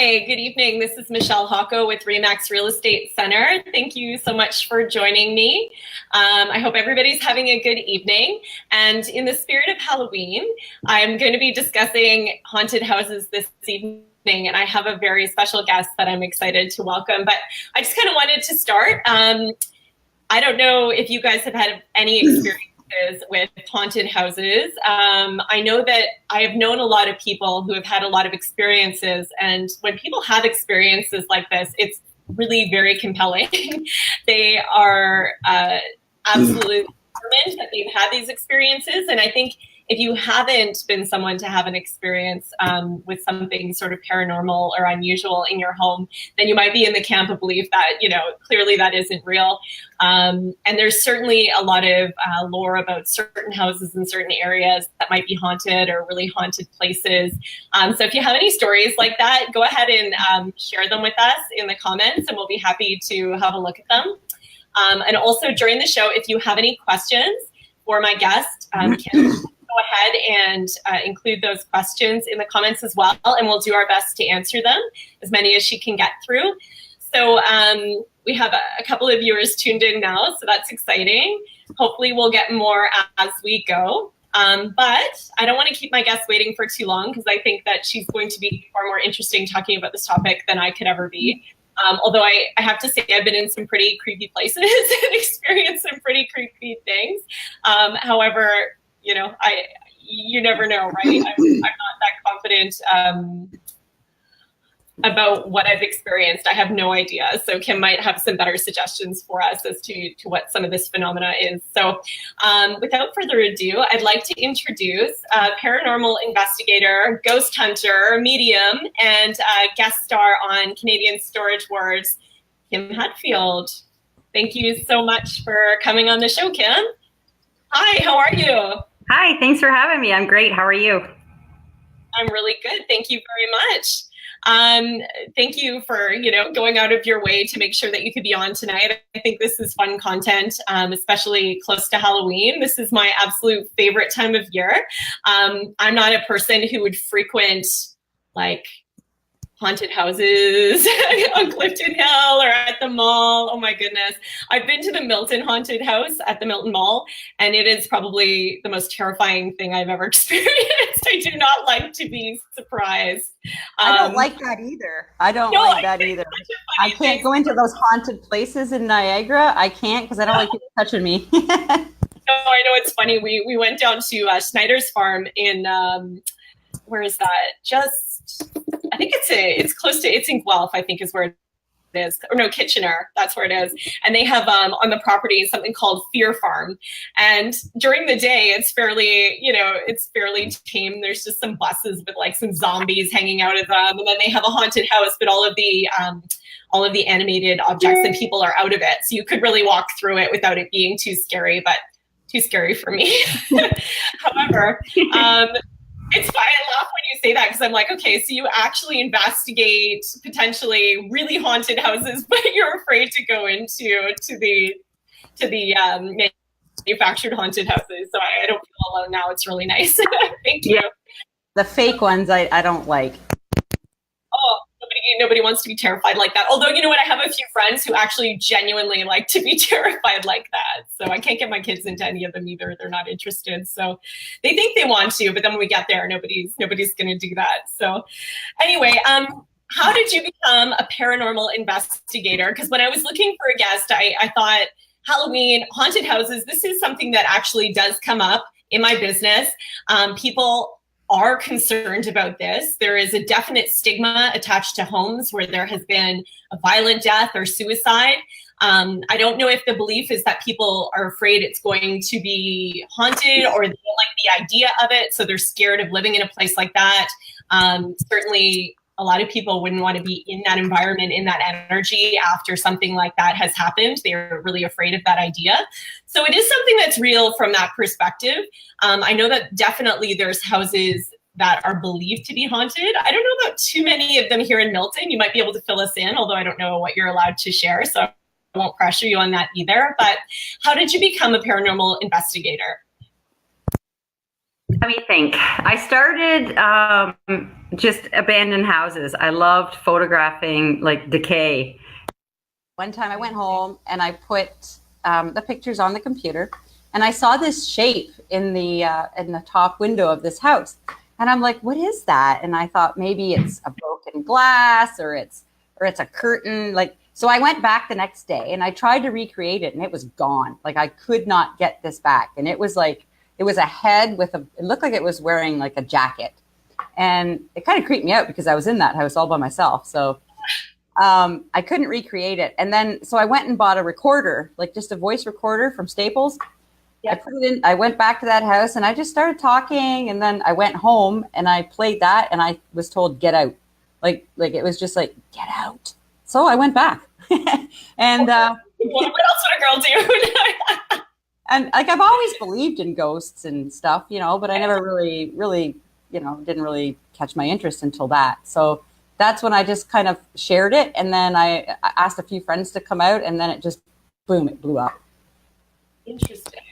Hi, good evening. This is Michelle Hocko with Remax Real Estate Center. Thank you so much for joining me. I hope everybody's having a good evening. And in the spirit of Halloween, I'm going to be discussing haunted houses this evening. And I have a very special guest that I'm excited to welcome. But I just kind of wanted to start. I don't know if you guys have had any experience with haunted houses. I know that I have known a lot of people who have had a lot of experiences, and when people have experiences like this, it's really very compelling. They are absolutely determined that they've had these experiences, and I think if you haven't been someone to have an experience with something sort of paranormal or unusual in your home, then you might be in the camp of belief that, clearly that isn't real. And there's certainly a lot of lore about certain houses in certain areas that might be haunted or really haunted places. So if you have any stories like that, go ahead and share them with us in the comments, and we'll be happy to have a look at them. And also during the show, if you have any questions for my guest, Kim, go ahead and include those questions in the comments as well, and we'll do our best to answer them, as many as she can get through. So we have a couple of viewers tuned in now, so that's exciting. Hopefully we'll get more as we go. But I don't want to keep my guest waiting for too long, because I think that she's going to be far more interesting talking about this topic than I could ever be. Although I have to say I've been in some pretty creepy places and experienced some pretty creepy things. However, you never know, right? I'm not that confident about what I've experienced. I have no idea. So Kim might have some better suggestions for us as to what some of this phenomena is. So without further ado, I'd like to introduce paranormal investigator, ghost hunter, medium, and guest star on Canadian Storage Wars, Kim Hadfield. Thank you so much for coming on the show, Kim. Hi, how are you? Hi, thanks for having me. I'm great. How are you? I'm really good. Thank you very much. Thank you for, going out of your way to make sure that you could be on tonight. I think this is fun content, especially close to Halloween. This is my absolute favorite time of year. I'm not a person who would frequent haunted houses on Clifton Hill or at the mall. Oh my goodness. I've been to the Milton haunted house at the Milton Mall, and it is probably the most terrifying thing I've ever experienced. I do not like to be surprised. I don't like that either. I can't go into those haunted places in Niagara. I can't, because I don't like people touching me. No, I know, it's funny. We went down to Snyder's Farm in, where is that? I think it's in Guelph, I think is where it is. Or no, Kitchener, that's where it is. And they have on the property something called Fear Farm. And during the day, it's fairly tame. There's just some buses with some zombies hanging out of them. And then they have a haunted house, but all of the animated objects and people are out of it. So you could really walk through it without it being too scary, but too scary for me. However, it's fine. I laugh when you say that, because I'm like, okay, so you actually investigate potentially really haunted houses, but you're afraid to go into the manufactured haunted houses. So I don't feel alone now. It's really nice. Thank you. Yeah. The fake ones I don't like. Oh, nobody wants to be terrified like that. Although, you know what? I have a few friends who actually genuinely like to be terrified like that. So I can't get my kids into any of them either. They're not interested. So they think they want to, but then when we get there, nobody's going to do that. So anyway, how did you become a paranormal investigator? Because when I was looking for a guest, I thought Halloween, haunted houses, this is something that actually does come up in my business. People are concerned about this. There is a definite stigma attached to homes where there has been a violent death or suicide. I don't know if the belief is that people are afraid it's going to be haunted, or they don't like the idea of it, so they're scared of living in a place like that. Certainly, a lot of people wouldn't want to be in that environment, in that energy after something like that has happened. They're really afraid of that idea. So it is something that's real from that perspective. I know that definitely there's houses that are believed to be haunted. I don't know about too many of them here in Milton. You might be able to fill us in, although I don't know what you're allowed to share, so I won't pressure you on that either. But how did you become a paranormal investigator? Let me think. I started Just abandoned houses. I loved photographing like decay. One time I went home and I put the pictures on the computer, and I saw this shape in the top window of this house, and I'm like, "What is that?" And I thought maybe it's a broken glass or it's a curtain. Like, so I went back the next day and I tried to recreate it, and it was gone. Like, I could not get this back, and it was a head with it looked like it was wearing like a jacket, and it kind of creeped me out because I was in that house all by myself, so. I couldn't recreate it. And then, so I went and bought a recorder, like just a voice recorder from Staples. Yeah. I put it in, I went back to that house and I just started talking. And then I went home and I played that and I was told, get out. Like it was just like, get out. So I went back. And, what else would a girl do? And like, I've always believed in ghosts and stuff, but I never really, didn't really catch my interest until that. So that's when I just kind of shared it. And then I asked a few friends to come out, and then it just, boom, it blew up. Interesting.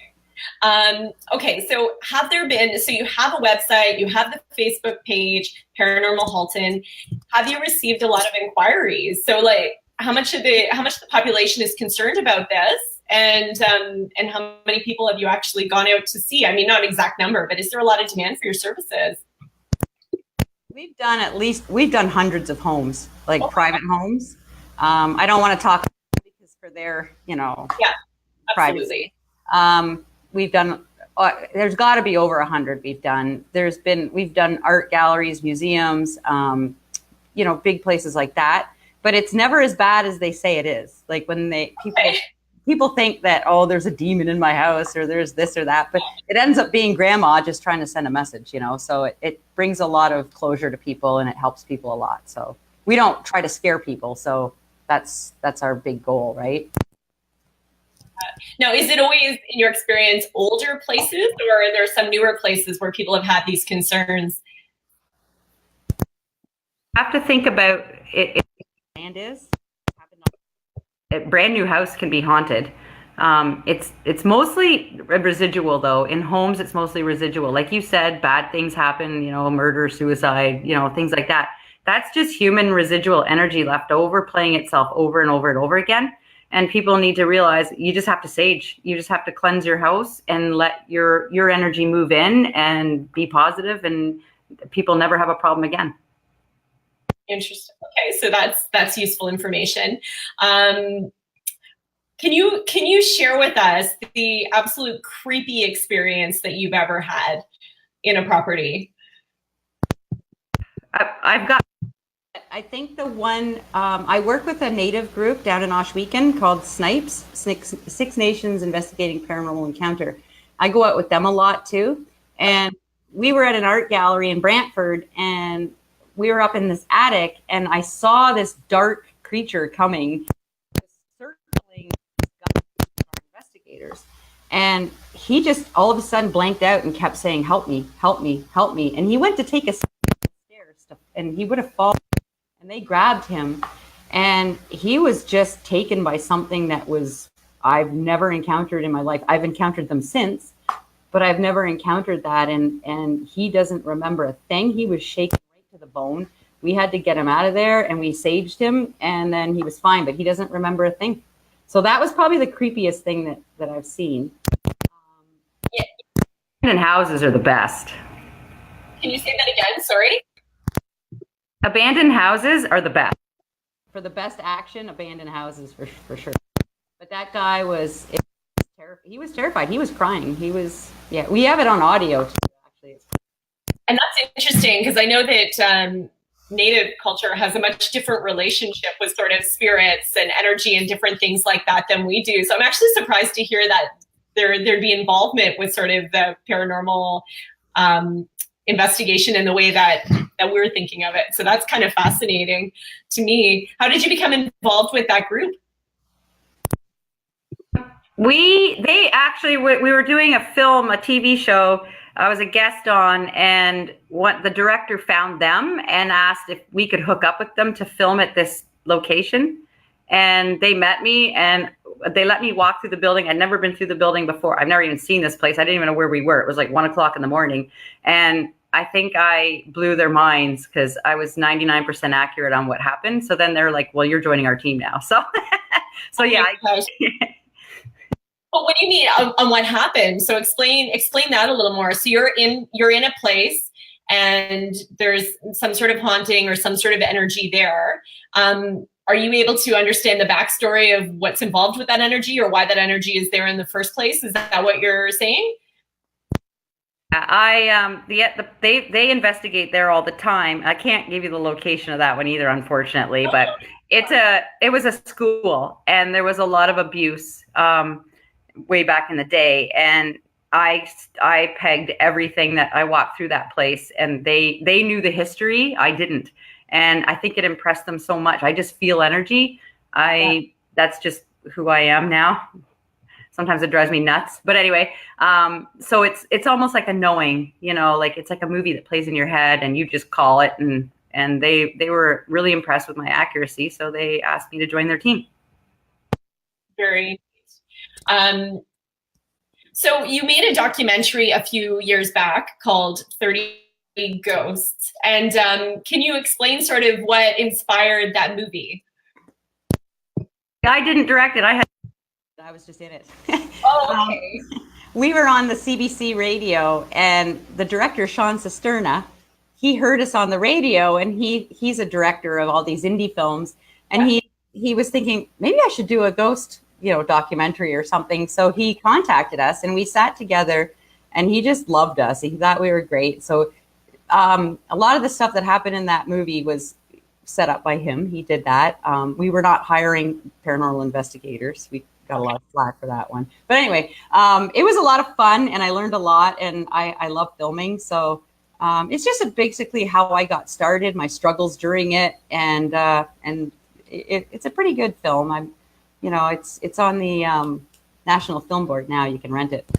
Okay, so so you have a website, you have the Facebook page, Paranormal Halton. Have you received a lot of inquiries? So like, how much of the population is concerned about this? And how many people have you actually gone out to see? I mean, not an exact number, but is there a lot of demand for your services? We've done hundreds of homes, like private homes. I don't want to talk because for their, absolutely. Privacy. We've done, there's got to be over 100 we've done. We've done art galleries, museums, big places like that. But it's never as bad as they say it is. Like when people think that, oh, there's a demon in my house or there's this or that, but it ends up being grandma just trying to send a message, so it brings a lot of closure to people and it helps people a lot. So we don't try to scare people. So that's our big goal, right? Now, is it always, in your experience, older places, or are there some newer places where people have had these concerns? I have to think about it. Land is. A brand new house can be haunted. It's mostly residual though. In homes, it's mostly residual. Like you said, bad things happen, murder, suicide, things like that. That's just human residual energy left over, playing itself over and over and over again. And people need to realize you just have to sage. You just have to cleanse your house and let your energy move in and be positive, and people never have a problem again. Interesting. Okay, so that's useful information. Can you share with us the absolute creepy experience that you've ever had in a property? I think the one, I work with a native group down in Oshweekon called Snipes, Six Nations Investigating Paranormal Encounter. I go out with them a lot too. And we were at an art gallery in Brantford, and we were up in this attic, and I saw this dark creature coming, circling our investigators. And he just all of a sudden blanked out and kept saying, help me, help me, help me. And he went to take a stairs and he would have fallen, and they grabbed him, and he was just taken by something that I've never encountered in my life. I've encountered them since, but I've never encountered that. And he doesn't remember a thing. He was shaking to the bone. We had to get him out of there, and we saged him, and then he was fine, but he doesn't remember a thing. So that was probably the creepiest thing that I've seen. Abandoned houses are the best. Can you say that again? Sorry. Abandoned houses are the best. For the best action, abandoned houses for sure. But that guy was terrified. He was terrified. He was crying. We have it on audio too, actually. And that's interesting, because I know that Native culture has a much different relationship with sort of spirits and energy and different things like that than we do. So I'm actually surprised to hear that there'd be involvement with sort of the paranormal investigation in the way that we're thinking of it. So that's kind of fascinating to me. How did you become involved with that group? We were doing a film, a TV show I was a guest on, and the director found them and asked if we could hook up with them to film at this location. And they met me, and they let me walk through the building. I'd never been through the building before. I've never even seen this place. I didn't even know where we were. It was like 1:00 in the morning. And I think I blew their minds because I was 99% accurate on what happened. So then they're like, well, you're joining our team now. So, so yeah. But what do you mean on what happened? So explain that a little more. So you're in a place and there's some sort of haunting or some sort of energy there. Are you able to understand the backstory of what's involved with that energy or why that energy is there in the first place? Is that what you're saying? They investigate there all the time. I can't give you the location of that one either, unfortunately, but it was a school and there was a lot of abuse way back in the day, and I pegged everything that I walked through that place, and they knew the history. I didn't, and I think it impressed them so much. I just feel energy. That's just who I am now. Sometimes it drives me nuts, but anyway, so it's almost like a knowing, like it's like a movie that plays in your head and you just call it, and they were really impressed with my accuracy, so they asked me to join their team. Very neat. So you made a documentary a few years back called 30 Ghosts, and can you explain sort of what inspired that movie? I didn't direct it. I was just in it. Oh, okay. We were on the CBC radio, and the director, Sean Cisterna, he heard us on the radio, and he's a director of all these indie films, and he was thinking, maybe I should do a ghost, documentary or something. So he contacted us, and we sat together, and he just loved us. He thought we were great. So a lot of the stuff that happened in that movie was set up by him. He did that. We were not hiring paranormal investigators. We got a lot of flack for that one. But anyway, it was a lot of fun, and I learned a lot, and I love filming. So it's just basically how I got started, my struggles during it, and it's a pretty good film. It's on the National Film Board now. You can rent it.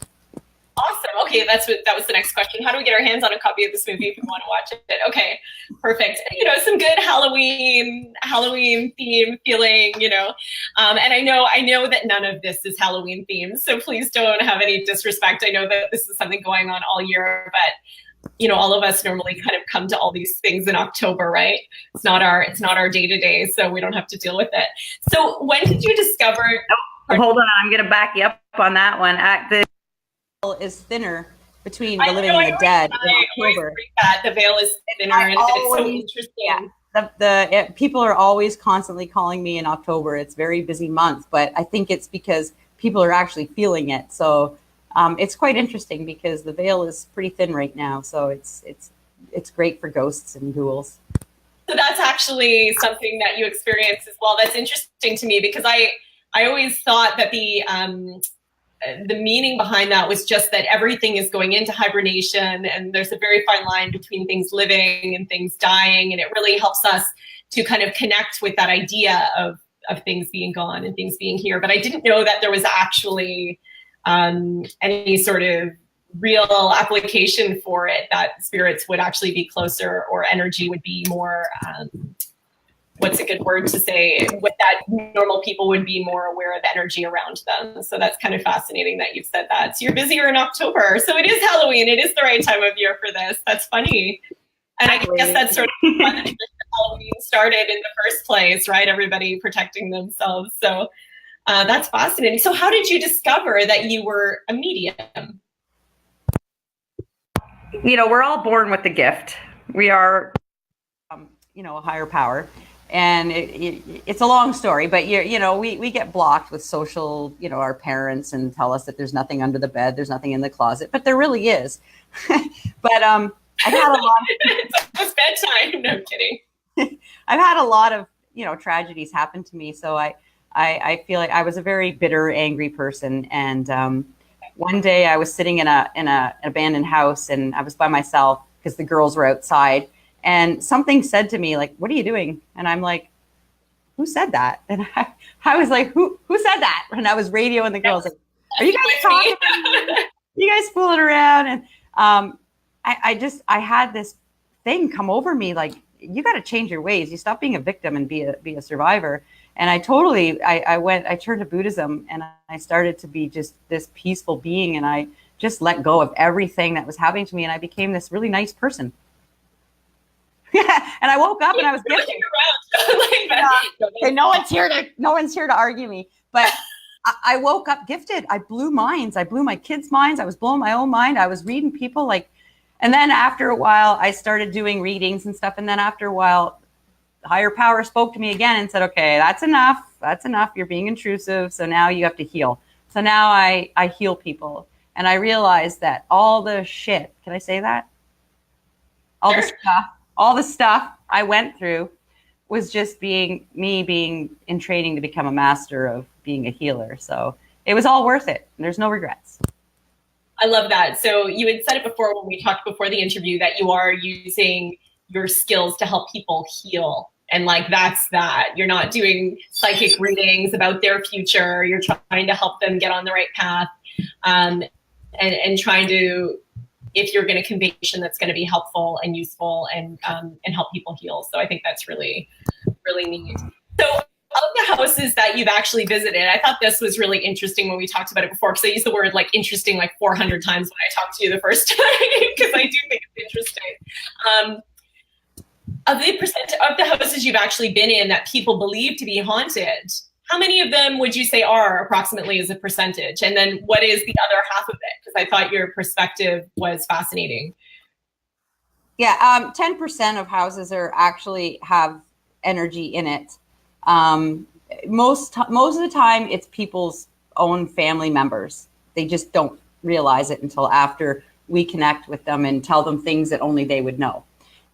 Awesome. Okay, that was the next question. How do we get our hands on a copy of this movie if we want to watch it? Okay, perfect. Some good Halloween theme feeling, and I know that none of this is Halloween themed, so please don't have any disrespect. I know that this is something going on all year, but all of us normally kind of come to all these things in October, right? It's not our day-to-day, so we don't have to deal with it. So when did you discover? Hold on, I'm going to back you up on that one. Is thinner between the living and the dead in October. The veil is thinner, and it's so interesting. Yeah. People are always constantly calling me in October. It's a very busy month, but I think it's because people are actually feeling it. So it's quite interesting because the veil is pretty thin right now. So it's great for ghosts and ghouls. So that's actually something that you experience as well. That's interesting to me because I always thought that the meaning behind that was just that everything is going into hibernation, and there's a very fine line between things living and things dying, and it really helps us to kind of connect with that idea of things being gone and things being here. But I didn't know that there was actually any sort of real application for it, that spirits would actually be closer or energy would be more what's a good word to say, with that normal people would be more aware of energy around them. So that's kind of fascinating that you've said that. So you're busier in October. So it is Halloween. It is the right time of year for this. That's funny. And I guess that's sort of fun that Halloween started in the first place, right? Everybody protecting themselves. So that's fascinating. So how did you discover that you were a medium? We're all born with the gift. We are, a higher power. And it's a long story, but we get blocked with social, our parents, and tell us that there's nothing under the bed, there's nothing in the closet, but there really is. But I've had a lot. It's bedtime. No, I'm kidding. I've had a lot of tragedies happen to me, so I feel like I was a very bitter, angry person. And one day I was sitting in an abandoned house, and I was by myself because the girls were outside. And something said to me, like, what are you doing? And I'm like, who said that? And I was like, who said that? And I was radioing the girls, like, are you guys talking? You guys fooling around? And I had this thing come over me, like, you got to change your ways. You stop being a victim and be a survivor. And I turned to Buddhism, and I started to be just this peaceful being. And I just let go of everything that was happening to me, and I became this really nice person. And I woke up and I was gifted. Okay, no one's here to argue me, but I woke up gifted. I blew minds. I blew my kids' minds. I was blowing my own mind. I was reading people like, and then after a while, I started doing readings and stuff. And then after a while, higher power spoke to me again and said, okay, that's enough. That's enough. You're being intrusive. So now you have to heal. So now I heal people. And I realized that all the shit, can I say that? All the stuff I went through was just being in training to become a master of being a healer. So it was all worth it. There's no regrets. I love that. So you had said it before when we talked before the interview that you are using your skills to help people heal. And like, that's that. You're not doing psychic readings about their future. You're trying to help them get on the right path, and trying to, if you're going to convey information that's going to be helpful and useful and help people heal. So I think that's really, really neat. So of the houses that you've actually visited, I thought this was really interesting when we talked about it before, because I used the word like interesting like 400 times when I talked to you the first time, because I do think it's interesting. Of the percent of the houses you've actually been in that people believe to be haunted, how many of them would you say are approximately as a percentage? And then what is the other half of it? Because I thought your perspective was fascinating. Yeah, 10% of houses are actually have energy in it. Most of the time, it's people's own family members. They just don't realize it until after we connect with them and tell them things that only they would know.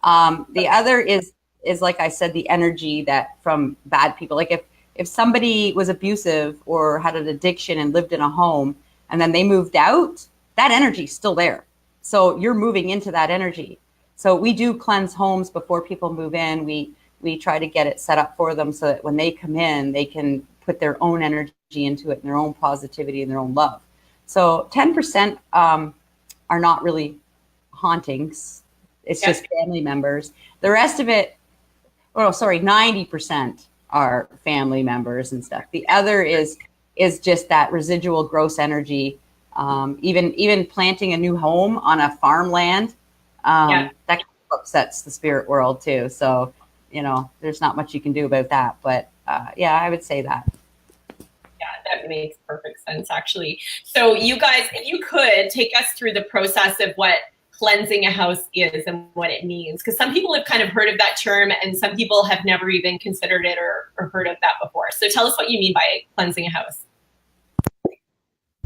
The other is like I said, the energy that from bad people. Like if somebody was abusive or had an addiction and lived in a home and then they moved out, that energy's still there. So you're moving into that energy. So we do cleanse homes before people move in. We try to get it set up for them so that when they come in, they can put their own energy into it and their own positivity and their own love. So 10% are not really hauntings. It's just family members. The rest of it, 90% are family members and stuff. The other is just that residual gross energy. Even planting a new home on a farmland, that kind of upsets the spirit world too. So, there's not much you can do about that. But I would say that. Yeah, that makes perfect sense, actually. So you guys, if you could take us through the process of what cleansing a house is and what it means, because some people have kind of heard of that term and some people have never even considered it or heard of that before. So tell us what you mean by cleansing a house.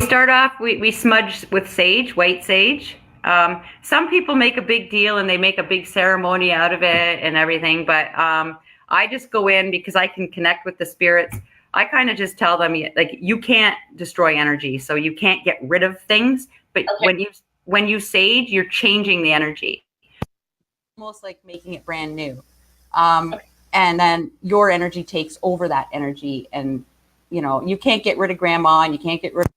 Start off, we smudge with sage, white sage. Some people make a big deal and they make a big ceremony out of it and everything, but I just go in because I can connect with the spirits. I kind of just tell them, like, you can't destroy energy, so you can't get rid of things, but when you sage, you're changing the energy. Almost like making it brand new. And then your energy takes over that energy, and you can't get rid of grandma and you can't get rid of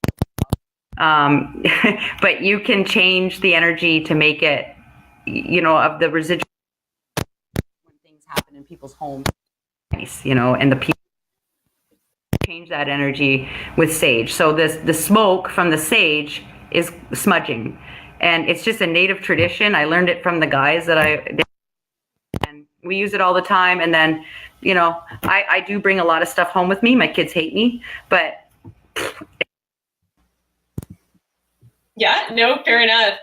but you can change the energy to make it, of the residual when things happen in people's homes. And the people change that energy with sage. So the smoke from the sage is smudging, and it's just a native tradition. I learned it from the guys that I did, and we use it all the time. And then, I do bring a lot of stuff home with me. My kids hate me, but yeah, no, fair enough.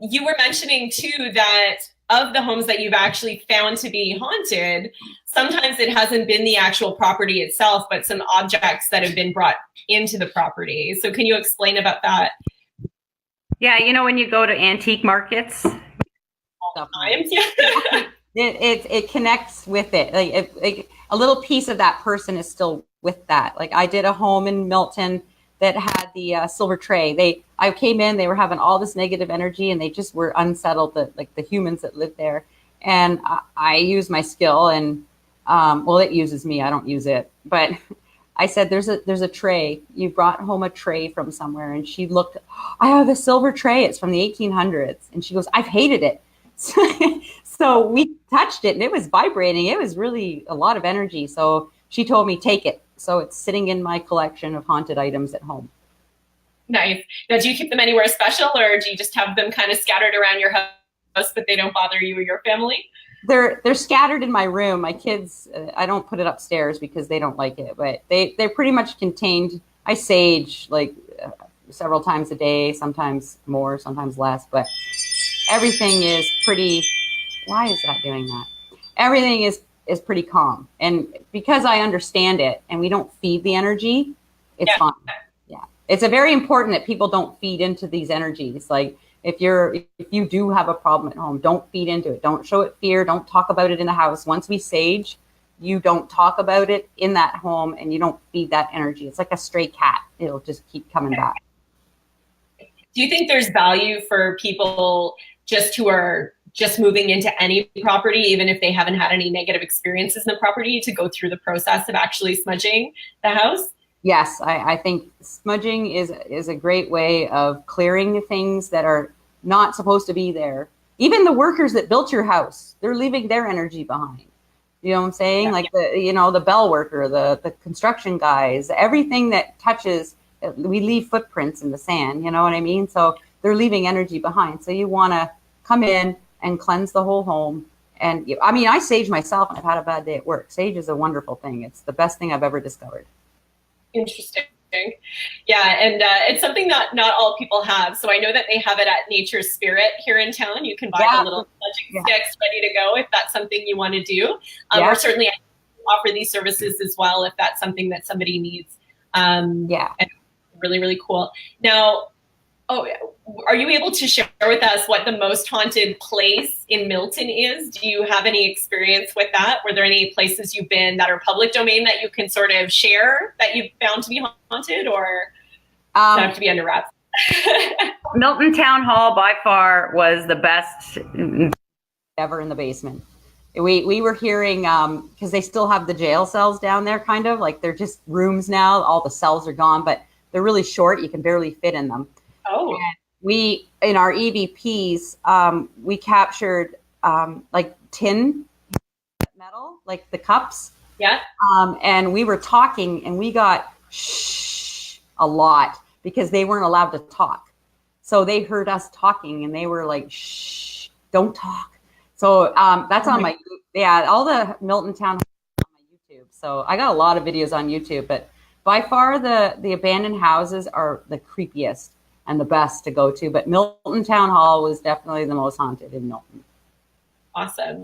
You were mentioning too that of the homes that you've actually found to be haunted, sometimes it hasn't been the actual property itself, but some objects that have been brought into the property. So can you explain about that? Yeah, when you go to antique markets, all the times, it connects with it. Like a little piece of that person is still with that. Like I did a home in Milton that had the silver tray. I came in, they were having all this negative energy and they just were unsettled, the humans that lived there. And I use my skill and, it uses me, I don't use it. But I said, there's a tray. You brought home a tray from somewhere. And she looked, I have a silver tray. It's from the 1800s. And she goes, I've hated it. So we touched it and it was vibrating. It was really a lot of energy. So she told me, take it. So it's sitting in my collection of haunted items at home. Nice. Now, do you keep them anywhere special, or do you just have them kind of scattered around your house, but they don't bother you or your family? They're scattered in my room. My kids, I don't put it upstairs because they don't like it, but they're pretty much contained. I sage like several times a day, sometimes more, sometimes less, but everything is pretty. Why is that doing that? Everything is pretty calm, and because I understand it, and we don't feed the energy, it's fine. Yeah, it's a very important that people don't feed into these energies. Like if you do have a problem at home, don't feed into it. Don't show it fear. Don't talk about it in the house. Once we sage, you don't talk about it in that home, and you don't feed that energy. It's like a stray cat. It'll just keep coming back. Do you think there's value for people who are just moving into any property, even if they haven't had any negative experiences in the property, to go through the process of actually smudging the house? Yes, I think smudging is a great way of clearing the things that are not supposed to be there. Even the workers that built your house, they're leaving their energy behind. You know what I'm saying? Like the bell worker, the construction guys, everything that touches, we leave footprints in the sand. You know what I mean? So they're leaving energy behind. So you want to come in and cleanse the whole home. And I mean, I sage myself when I've had a bad day at work. Sage is a wonderful thing. It's the best thing I've ever discovered. Interesting. Yeah, and it's something that not all people have. So I know that they have it at Nature's Spirit here in town. You can buy the little smudging sticks ready to go if that's something you want to do. Or certainly I offer these services as well if that's something that somebody needs. And really, really cool. Now, are you able to share with us what the most haunted place in Milton is? Do you have any experience with that? Were there any places you've been that are public domain that you can sort of share that you've found to be haunted, or does it have to be under wraps? Milton Town Hall by far was the best ever in the basement. We were hearing, because they still have the jail cells down there, kind of like they're just rooms now. All the cells are gone, but they're really short. You can barely fit in them. Oh. And we, in our EVPs, we captured like tin metal, like the cups. Yeah. And we were talking, and we got shh a lot because they weren't allowed to talk. So they heard us talking, and they were like, shh, don't talk. So that's on my, all the Milton Town Hall on my YouTube. So I got a lot of videos on YouTube, but by far the abandoned houses are the creepiest and the best to go to. But Milton Town Hall was definitely the most haunted in Milton. Awesome.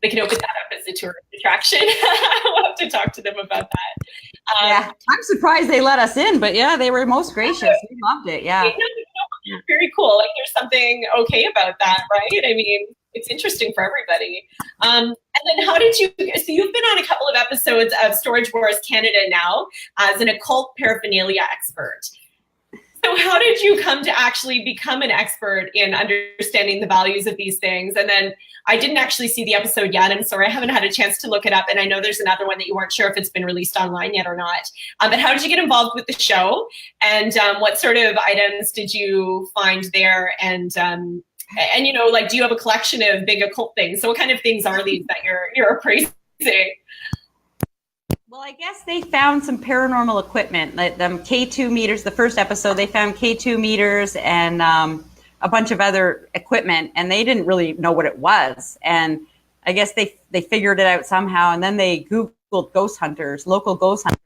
They can open that up as a tourist attraction. We'll have to talk to them about that. I'm surprised they let us in, but they were most gracious. We loved it. Yeah. Very cool. Like there's something okay about that, right? I mean, it's interesting for everybody. And then so you've been on a couple of episodes of Storage Wars Canada now as an occult paraphernalia expert. So how did you come to actually become an expert in understanding the values of these things? And then I didn't actually see the episode yet. I'm sorry, I haven't had a chance to look it up. And I know there's another one that you weren't sure if it's been released online yet or not. But how did you get involved with the show? And what sort of items did you find there? And like, do you have a collection of big occult things? So what kind of things are these that you're appraising? Well, I guess they found some paranormal equipment, like them K2 meters. The first episode, they found K2 meters and a bunch of other equipment, and they didn't really know what it was. And I guess they figured it out somehow, and then they Googled ghost hunters, local ghost hunters.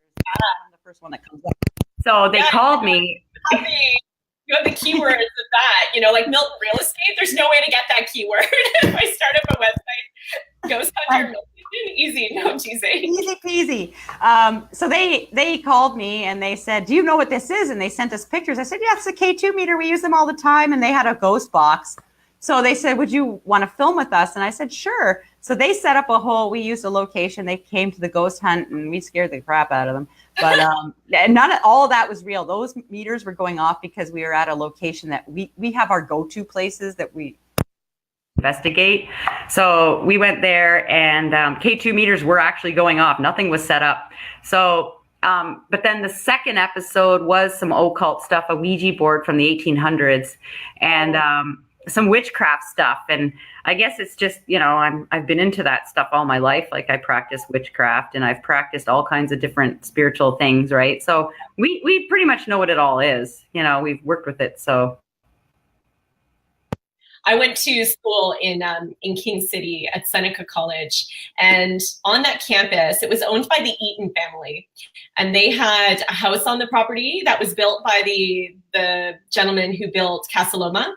The first one that comes up. So they called me. You have the keywords of that, like Milton Real Estate. There's no way to get that keyword. If I start up a website, ghost hunter Milton. Easy, no teasing. Easy peasy. So they called me and they said, do you know what this is? And they sent us pictures. I said, yeah, it's a K2 meter. We use them all the time. And they had a ghost box. So they said, would you want to film with us? And I said, sure. So they set up we used a location. They came to the ghost hunt and we scared the crap out of them. But all of that was real. Those meters were going off because we were at a location that we have our go-to places that we investigate. So we went there and K2 meters were actually going off. Nothing was set up. So, but then the second episode was some occult stuff, a Ouija board from the 1800s. And some witchcraft stuff. And I guess it's just, you know, I've been into that stuff all my life. Like I practice witchcraft and I've practiced all kinds of different spiritual things, right? So we pretty much know what it all is. You know, we've worked with it. So I went to school in King City at Seneca College, and on that campus, it was owned by the Eaton family, and they had a house on the property that was built by the gentleman who built Casa Loma,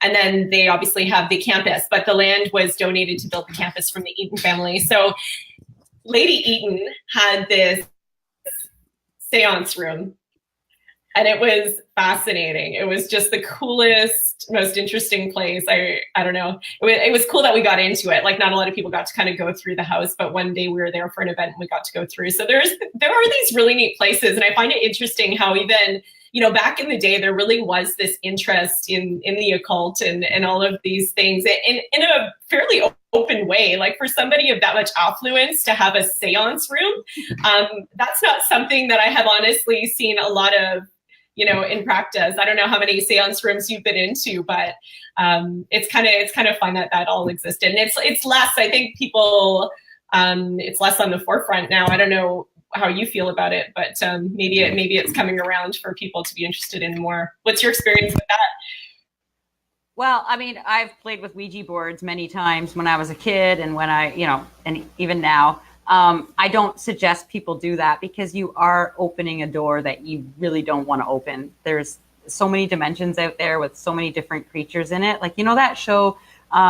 and then they obviously have the campus, but the land was donated to build the campus from the Eaton family. So Lady Eaton had this seance room, and it was fascinating. It was just the coolest, most interesting place. I don't know. It was cool that we got into it. Like, not a lot of people got to kind of go through the house, but one day we were there for an event and we got to go through. So there are these really neat places. And I find it interesting how even, you know, back in the day, there really was this interest in the occult and all of these things in a fairly open way. Like, for somebody of that much affluence to have a seance room, that's not something that I have honestly seen a lot of, you know, in practice. I don't know how many seance rooms you've been into, but it's kind of fun that all existed. And it's less, I think people, it's less on the forefront now. I don't know how you feel about it, but maybe it's coming around for people to be interested in more. What's your experience with that? Well, I mean, I've played with Ouija boards many times when I was a kid, and when I, you know, and even now. I don't suggest people do that, because you are opening a door that you really don't want to open. There's so many dimensions out there with so many different creatures in it. Like, you know, that show,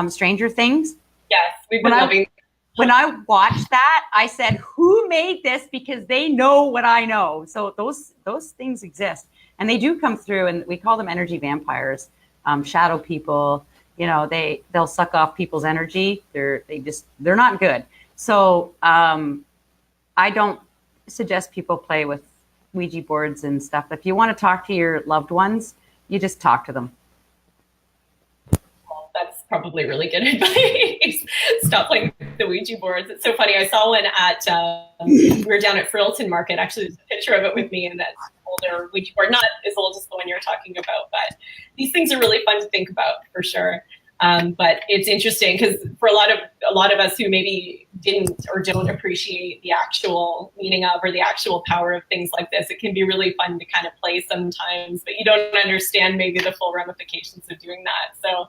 Stranger Things? Yes, we've been loving. When I watched that, I said, who made this? Because they know what I know. So those things exist, and they do come through, and we call them energy vampires, shadow people. You know, they'll suck off people's energy. They're not good. So I don't suggest people play with Ouija boards and stuff. If you want to talk to your loved ones, you just talk to them. Well, that's probably really good advice. Stop playing with the Ouija boards. It's so funny. I saw one at, we were down at Frilton Market. Actually, there's a picture of it with me, and that's older Ouija board, not as old as the one you're talking about, but these things are really fun to think about for sure. But it's interesting because for a lot of us who maybe didn't or don't appreciate the actual meaning of or the actual power of things like this, it can be really fun to kind of play sometimes, but you don't understand maybe the full ramifications of doing that. So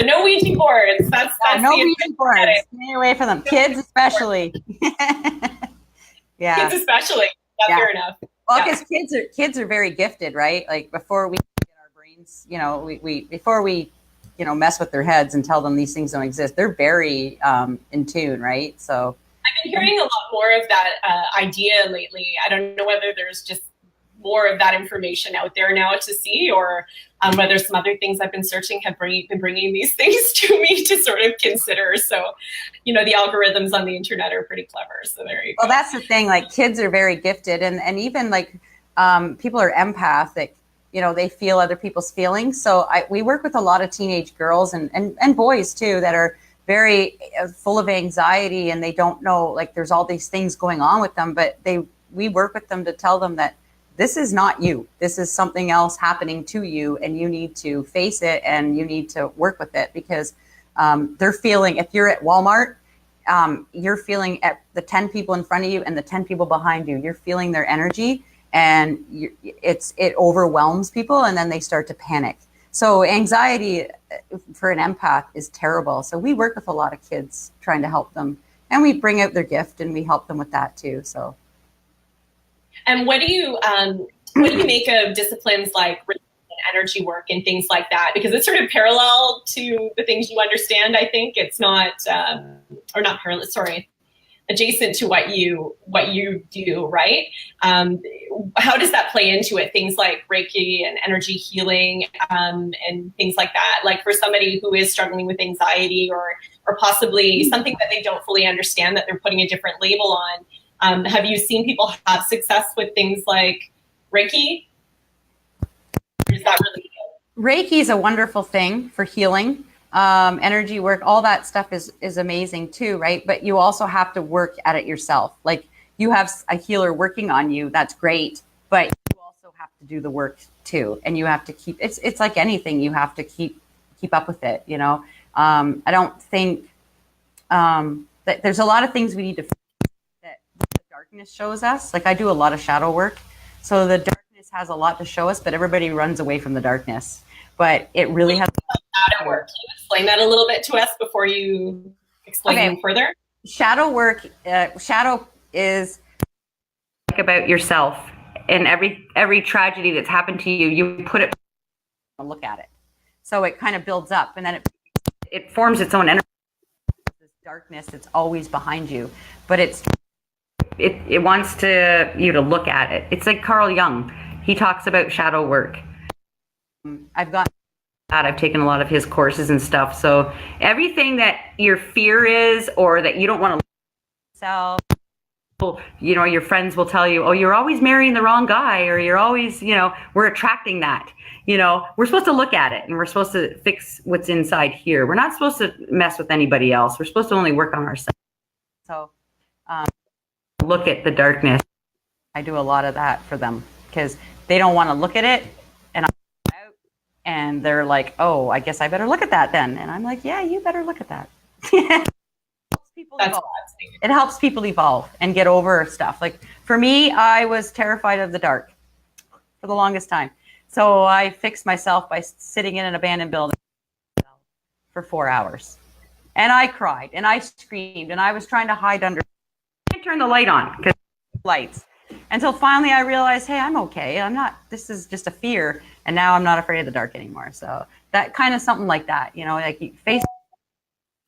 no Ouija boards. That's no Ouija boards. Stay away from them. Kids especially. Yeah. Kids especially. Yeah, fair enough. Well, because kids are very gifted, right? Like, before we get our brains, you know, before we you know, mess with their heads and tell them these things don't exist, they're very in tune, right? So I've been hearing a lot more of that idea lately. I don't know whether there's just more of that information out there now to see, or whether some other things I've been searching have been bringing these things to me to sort of consider. So, you know, the algorithms on the internet are pretty clever. So there you go. Well, that's the thing. Like, kids are very gifted, and even like people are empathic. You know, they feel other people's feelings. So we work with a lot of teenage girls and boys too that are very full of anxiety, and they don't know, like, there's all these things going on with them, but we work with them to tell them that this is not you. This is something else happening to you, and you need to face it, and you need to work with it, because they're feeling, if you're at Walmart, you're feeling at the 10 people in front of you and the 10 people behind you, you're feeling their energy. And it overwhelms people, and then they start to panic. So anxiety for an empath is terrible. So we work with a lot of kids trying to help them, and we bring out their gift, and we help them with that too. So. And what do you make of disciplines like energy work and things like that? Because it's sort of parallel to the things you understand. I think it's not, or not parallel. Sorry. Adjacent to what you do, right? How does that play into it? Things like Reiki and energy healing, and things like that. Like, for somebody who is struggling with anxiety or possibly something that they don't fully understand that they're putting a different label on. Have you seen people have success with things like Reiki? Or is that really good? Reiki is a wonderful thing for healing. Energy work, all that stuff is amazing too, right? But you also have to work at it yourself. Like, you have a healer working on you, that's great, but you also have to do the work too. And you have to keep, it's like anything, you have to keep keep up with it. I don't think that there's a lot of things we need to that the darkness shows us. Like I do a lot of shadow work, so the darkness has a lot to show us, but everybody runs away from the darkness. But it really has shadow work. Can you explain that a little bit to us before you explain further? Shadow work. Shadow is like about yourself, and every tragedy that's happened to you, you put it. Look at it, so it kind of builds up, and then it forms its own energy. This darkness that's always behind you, but it wants you to look at it. It's like Carl Jung. He talks about shadow work. I've taken a lot of his courses and stuff. So everything that your fear is, or that you don't want to sell, your friends will tell you, oh, you're always marrying the wrong guy, or you're always, we're attracting that. We're supposed to look at it, and we're supposed to fix what's inside here. We're not supposed to mess with anybody else. We're supposed to only work on ourselves. So look at the darkness. I do a lot of that for them because they don't want to look at it, and they're like, oh, I guess I better look at that then. And I'm like, yeah, you better look at that. It helps people evolve and get over stuff. Like for me, I was terrified of the dark for the longest time. So I fixed myself by sitting in an abandoned building for 4 hours. And I cried and I screamed and I was trying to hide under. I turn the light on because lights. Until finally I realized, hey, I'm okay. This is just a fear. And now I'm not afraid of the dark anymore. So that kind of something like that, like you face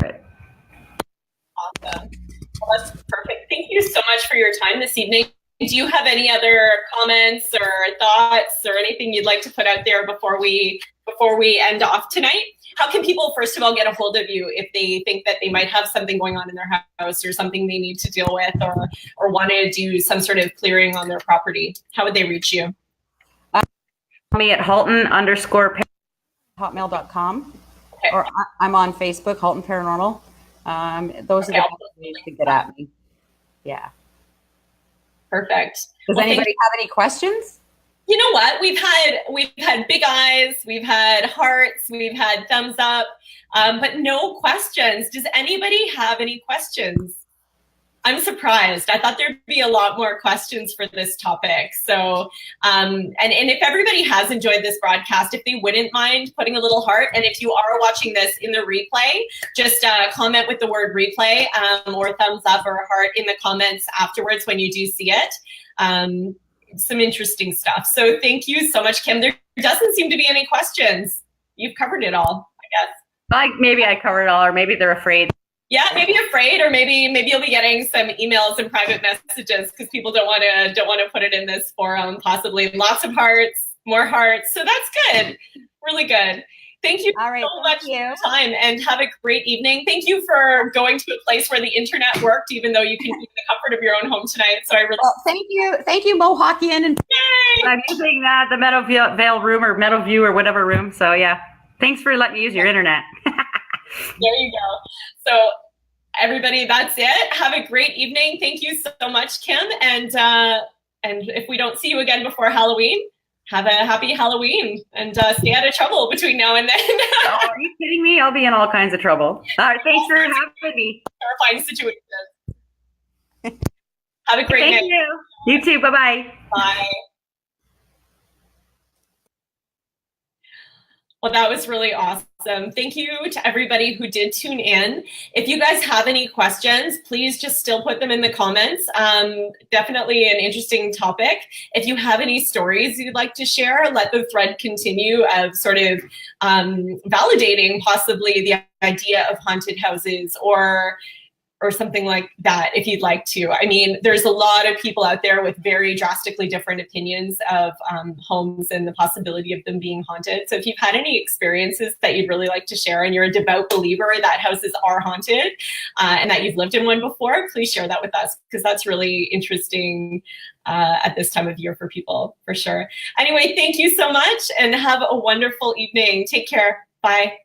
it. Awesome. Well, that's perfect. Thank you so much for your time this evening. Do you have any other comments or thoughts or anything you'd like to put out there before we end off tonight? How can people, first of all, get a hold of you if they think that they might have something going on in their house or something they need to deal with or want to do some sort of clearing on their property? How would they reach you? Me at Halton_hotmail.com. Okay. Or I'm on Facebook, Halton Paranormal. Those are the best ways to get at me. Yeah. Perfect. Does anybody have any questions? You know what? We've had big eyes, we've had hearts, we've had thumbs up, but no questions. Does anybody have any questions? I'm surprised. I thought there'd be a lot more questions for this topic. So, and if everybody has enjoyed this broadcast, if they wouldn't mind putting a little heart, and if you are watching this in the replay, just comment with the word replay or thumbs up or a heart in the comments afterwards when you do see it. Some interesting stuff. So thank you so much, Kim. There doesn't seem to be any questions. You've covered it all, I guess. Maybe I covered it all, or maybe they're afraid. Yeah, maybe afraid, or maybe you'll be getting some emails and private messages because people don't want to put it in this forum. Possibly lots of hearts, more hearts. So that's good, really good. Thank you so much for your time, and have a great evening. Thank you for going to a place where the internet worked, even though you can keep the comfort of your own home tonight. So I really thank you, Mohawkian, and I'm using the Meadowvale room or Meadowview or whatever room. So yeah, thanks for letting me use your internet. There you go. So everybody, that's it. Have a great evening. Thank you so much, Kim. And if we don't see you again before Halloween, have a happy Halloween and stay out of trouble between now and then. Oh, are you kidding me? I'll be in all kinds of trouble. Thanks for having me. Terrifying situations. Have a great night. Thank you. You too. Bye-bye. Bye. Well, that was really awesome. Thank you to everybody who did tune in. If you guys have any questions, please just still put them in the comments. Definitely an interesting topic. If you have any stories you'd like to share, let the thread continue of sort of validating possibly the idea of haunted houses or something like that, if you'd like to. I mean, there's a lot of people out there with very drastically different opinions of homes and the possibility of them being haunted. So if you've had any experiences that you'd really like to share, and you're a devout believer that houses are haunted and that you've lived in one before, please share that with us, because that's really interesting at this time of year for people, for sure. Anyway, thank you so much and have a wonderful evening. Take care. Bye.